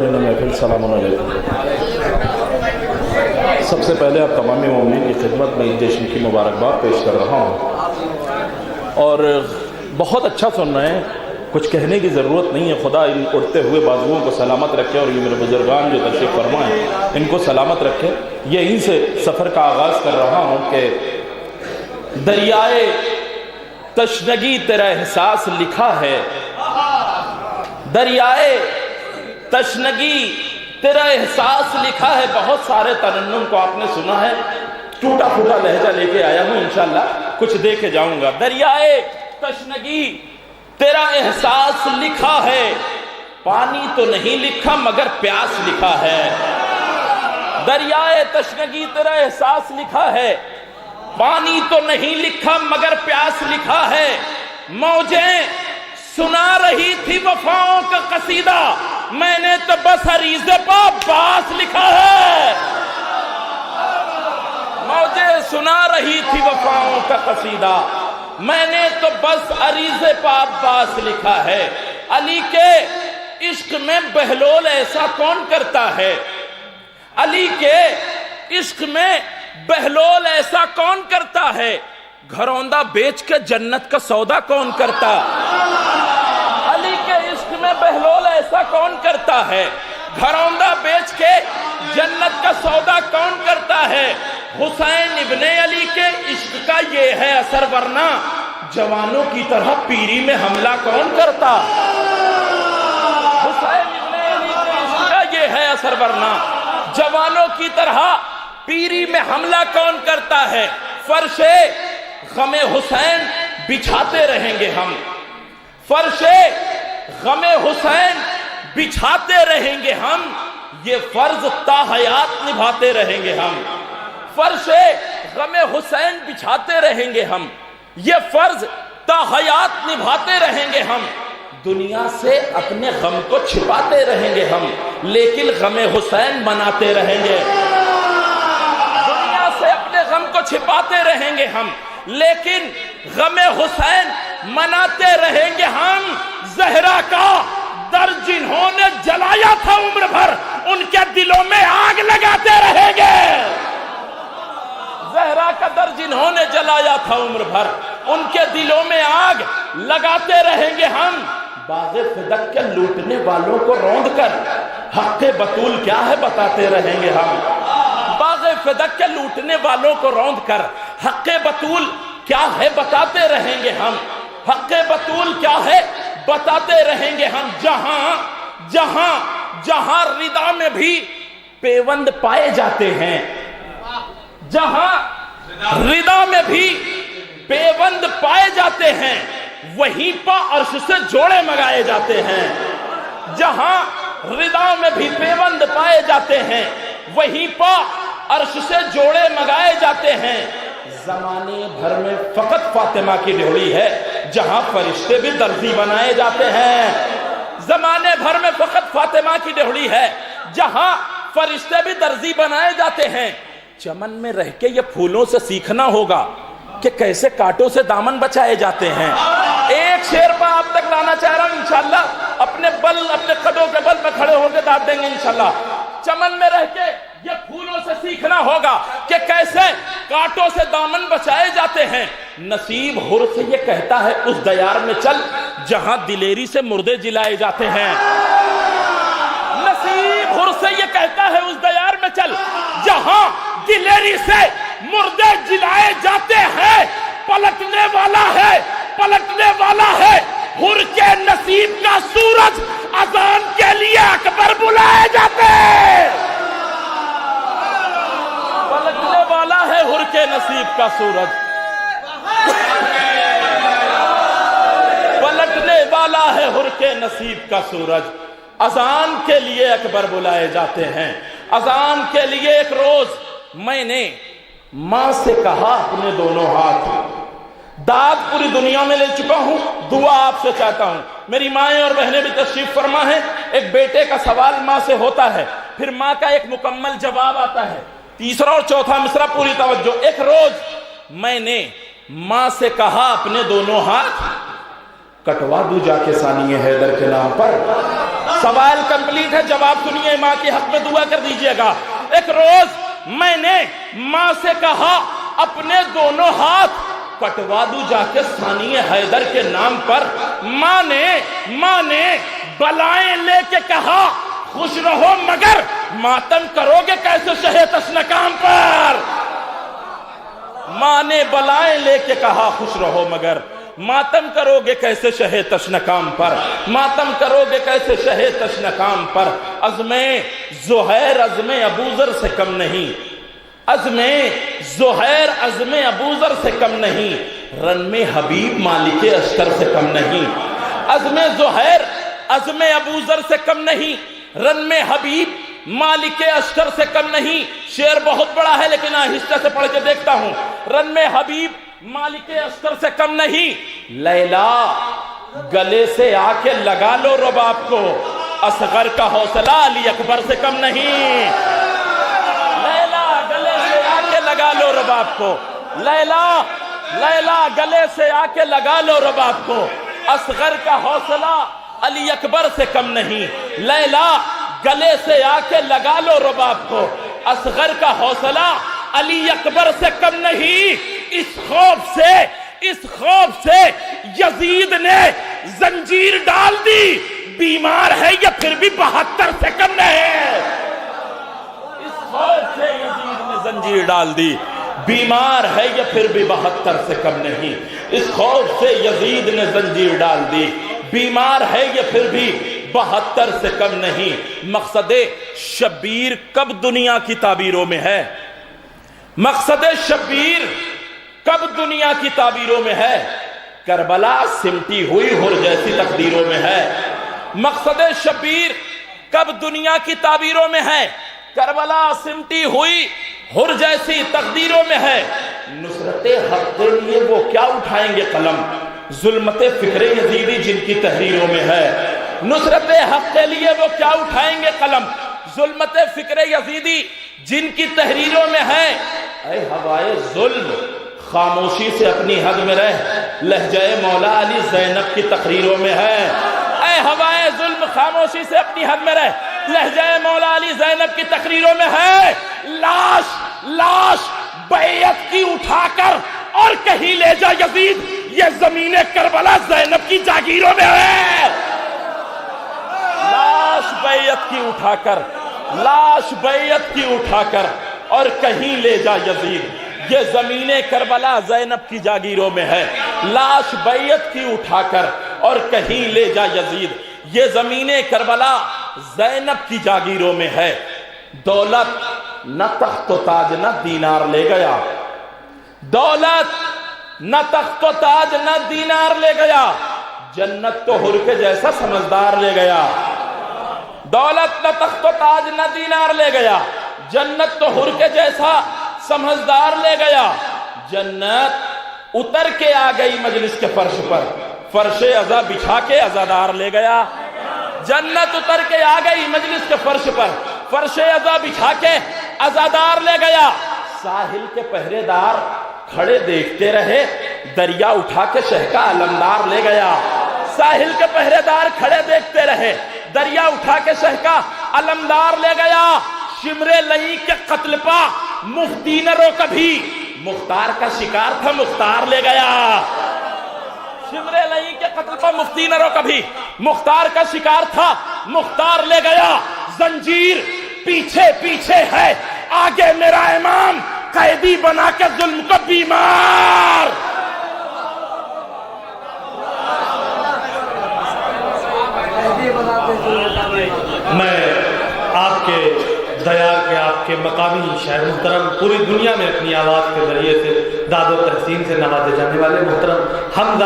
السلام علیکم۔ سب سے پہلے آپ تمام مومنین کی خدمت میں عید جشن کی مبارکباد پیش کر رہا ہوں، اور بہت اچھا سن رہے ہیں، کچھ کہنے کی ضرورت نہیں ہے۔ خدا ان اڑتے ہوئے بازوؤں کو سلامت رکھے، اور یہ میرے بزرگان جو تشریف فرما ہیں ان کو سلامت رکھے۔ یہیں سے سفر کا آغاز کر رہا ہوں کہ دریائے تشنگی تیرا احساس لکھا ہے، دریائے تشنگی تیرا احساس لکھا ہے۔ بہت سارے ترنم کو آپ نے سنا ہے، ٹوٹا پھوٹا لہجہ لے کے آیا ہوں، انشاءاللہ کچھ دے کے جاؤں گا۔ دریائے تشنگی تیرا احساس لکھا ہے، پانی تو نہیں لکھا مگر پیاس لکھا ہے۔ دریائے تشنگی تیرا احساس لکھا ہے، پانی تو نہیں لکھا مگر پیاس لکھا ہے۔ موجیں سنا رہی تھی وفاؤں کا قصیدہ، میں نے تو بس عریضے پہ عباس لکھا ہے۔ موجیں سنا رہی تھی وفاؤں کا قصیدہ، میں نے تو بس عریضے پہ عباس لکھا ہے۔ علی کے عشق میں بہلول ایسا کون کرتا ہے، علی کے عشق میں بہلول ایسا کون کرتا ہے، گھروندہ بیچ کے جنت کا سودا کون کرتا۔ علی کے عشق میں بہلول ایسا کون کرتا ہے، گھروندہ بیچ کے جنت کا سودا کون کرتا ہے۔ حسین ابن علی کے عشق کا یہ ہے اثر، ورنہ جوانوں کی طرح پیری میں حملہ کون کرتا۔ حسین ابن علی کے عشق کا یہ ہے اثر، ورنہ جوانوں کی طرح پیری میں حملہ کون کرتا ہے۔ فرش غم حسین بچھاتے رہیں گے ہم، فرش غم حسین بچھاتے رہیں گے ہم، یہ فرض تا حیات نبھاتے رہیں گے ہم۔ فرش غم حسین بچھاتے رہیں گے ہم، یہ فرض تا حیات نبھاتے رہیں گے ہم۔ دنیا سے اپنے غم کو چھپاتے رہیں گے ہم، لیکن غم حسین مناتے رہیں گے۔ دنیا سے اپنے غم کو چھپاتے رہیں گے ہم، لیکن غم حسین مناتے رہیں گے ہم۔ زہرا کا در جنہوں نے جلایا تھا عمر بھر، ان کے دلوں میں آگ لگاتے رہیں گے۔ زہرا کا در جنہوں نے جلایا تھا عمر بھر، ان کے دلوں میں آگ لگاتے رہیں گے ہم۔ باغ فدق کے لوٹنے والوں کو روند کر حق بطول کیا ہے بتاتے رہیں گے ہم۔ باغ فدق کے لوٹنے والوں کو روند کر حق بطول کیا ہے بتاتے رہیں گے ہم۔ حق بطول کیا ہے بتاتے رہیں گے ہم۔ جہاں ردا میں بھی پیوند پائے جاتے ہیں، جہاں ردا میں بھی پیوند پائے جاتے ہیں، وہیں پا عرش سے جوڑے منگائے جاتے ہیں۔ جہاں ردا میں بھی پیوند پائے جاتے ہیں، وہیں پا عرش سے جوڑے منگائے جاتے ہیں۔ زمانے بھر میں فقط فاطمہ کی ڈھولی ہے، جہاں فرشتے بھی درزی بنائے جاتے ہیں۔ زمانے بھر میں فقط فاطمہ کی ڈھولی ہے، جہاں فرشتے بھی درزی بنائے جاتے ہیں۔ چمن میں رہ کے یہ پھولوں سے سیکھنا ہوگا کہ کیسے کانٹوں سے دامن بچائے جاتے ہیں۔ ایک شعر پر آپ تک لانا چاہ رہا ہوں، انشاءاللہ اپنے قدوں کے بل پہ کھڑے ہو کے داد دیں گے انشاءاللہ۔ چمن میں رہ کے یہ پھولوں سے سیکھنا ہوگا کہ کیسے کانٹوں سے دامن بچائے جاتے ہیں۔ نصیب حر سے یہ کہتا ہے اس دیار میں چل جہاں دلیری سے مردے جلائے جاتے ہیں۔ نصیب حر سے یہ کہتا ہے اس دیار میں چل جہاں دلیری سے مردے جلائے جاتے ہیں۔ پلٹنے والا ہے حر کے نصیب کا سورج، اذان کے لیے اکبر بلائے جاتے ہیں۔ پلٹنے والا ہے حر کے نصیب کا سورج، پلٹنے والا ہے حر کے نصیب کا سورج، اذان کے لیے اکبر بلائے جاتے ہیں۔ اذان کے لیے ایک روز میں نے ماں سے کہا اپنے دونوں ہاتھ، داد پوری دنیا میں لے چکا ہوں، دعا آپ سے چاہتا ہوں۔ میری مائیں اور بہنیں بھی تشریف فرما ہیں۔ ایک بیٹے کا سوال ماں سے ہوتا ہے، پھر ماں کا ایک مکمل جواب آتا ہے، تیسرا اور چوتھا مصرع پوری توجہ۔ ایک روز میں نے ماں سے کہا اپنے دونوں ہاتھ، کٹوا دوں جا کے ثانی حیدر کے نام پر. سوال کمپلیٹ ہے, جواب سنیے, ماں کے حق میں دعا کر دیجئے گا. ایک روز میں نے ماں سے کہا اپنے دونوں ہاتھ کٹوا دوں جا کے ثانی حیدر کے نام پر. ماں نے بلائیں لے کے کہا خوش رہو مگر ماتم کرو گے کیسے شہ تشنکام پر. ماں نے بلائیں لے کے کہا خوش رہو مگر ماتم کرو گے کیسے شہ تشنکام پر. ماتم کرو گے کیسے شہ تشنکام پر. عزم زہیر عزم ابوذر سے کم نہیں, عزم زہیر عزم ابوذر سے کم نہیں, رن میں حبیب مالک اشتر سے کم نہیں. عزم زہیر عزم ابوذر سے کم نہیں, رن میں حبیب مالک اشتر سے کم نہیں. شعر بہت بڑا ہے لیکن آہستہ سے پڑھ کے دیکھتا ہوں. رن میں حبیب مالک اشتر سے کم نہیں. لیلا گلے سے آ کے لگا لو رباب کو, اصغر کا حوصلہ علی اکبر سے کم نہیں. لیلا گلے سے آ کے لگا لو رباب کو, لیلا گلے سے آ کے لگا لو رباب کو, اصغر کا حوصلہ علی اکبر سے کم نہیں. لیلا گلے سے آ کے لگا لو رباب کو, اصغر کا حوصلہ علی اکبر سے کم نہیں. اس خوف سے یزید نے زنجیر ڈال دی, بیمار ہے یا پھر بھی 72 سے کم نہیں. اس خوف سے یزید نے زنجیر ڈال دی, بیمار ہے یا پھر بھی 72 سے کم نہیں. اس خوف سے یزید نے زنجیر ڈال دی, بیمار ہے یا پھر بھی 72 سے کم نہیں. مقصد شبیر کب دنیا کی تعبیروں میں ہے, مقصد شبیر کب دنیا کی تعبیروں میں ہے, کربلا سمٹی ہوئی ہر جیسی تقدیروں میں ہے. مقصد شبیر کب دنیا کی تعبیروں میں ہے, کربلا سمٹی ہوئی ہر جیسی تقدیروں میں ہے. نصرت حق کے لیے وہ کیا اٹھائیں گے قلم, ظلمت فکر یزیدی جن کی تحریروں میں ہے. نصرت حق کے لیے وہ کیا اٹھائیں گے قلم, ظلمت فکر یزیدی جن کی تحریروں میں ہے. اے ہوائے ظلم خاموشی سے اپنی حد میں رہ, لہجہ مولا علی زینب کی تقریروں میں ہے. اے ہوائے ظلم خاموشی سے اپنی حد میں رہ, لہجہ مولا علی زینب کی تقریروں میں ہے. لاش بیعت کی اٹھا کر اور کہیں لے جا یزید, یہ زمین کربلا زینب کی جاگیروں میں ہے. لاش بیعت کی اٹھا کر اور کہیں لے جا یزید, یہ زمین کربلا زینب کی جاگیروں میں ہے. لاش بیعت کی اٹھا کر اور کہیں لے جا یزید, یہ زمین کربلا زینب کی جاگیروں میں ہے. دولت نہ تخت و تاج نہ دینار لے گیا, دولت نہ تخت و تاج نہ دینار لے گیا, جنت تو حر کے جیسا سمجھدار لے گیا. دولت نہ تخت و تاج نہ دینار لے گیا, جنت تو حر کے جیسا سمجھدار لے گیا. جنت اتر کے آ گئی مجلس کے فرش پر, فرش عزا بچھا کے عزادار لے گیا. جنت اتر کے آ گئی مجلس کے فرش پر, فرش عزا بچھا کے عزادار لے گیا. ساحل کے پہرے دار کھڑے دیکھتے رہے, دریا اٹھا کے شہ کا علمدار لے گیا. ساحل کے پہرے دار کھڑے دیکھتے رہے, دریا اٹھا کے شہ کا علمدار لے گیا. شمر لئی کے قتل پا مفتی نہ رو کبھی, مختار کا شکار تھا مختار لے گیا. شمر لئی کے قتل پا مفتی نہ رو کبھی, مختار کا شکار تھا مختار لے گیا. زنجیر پیچھے پیچھے ہے, آگے میرا امام قیدی بنا کے ظلم کو بیمار. میں آپ کے دیار کے آپ کے مقامی شاعر محترم پوری دنیا میں اپنی آواز کے ذریعے سے داد و تحسین سے نوازے جانے والے محترم حمزہ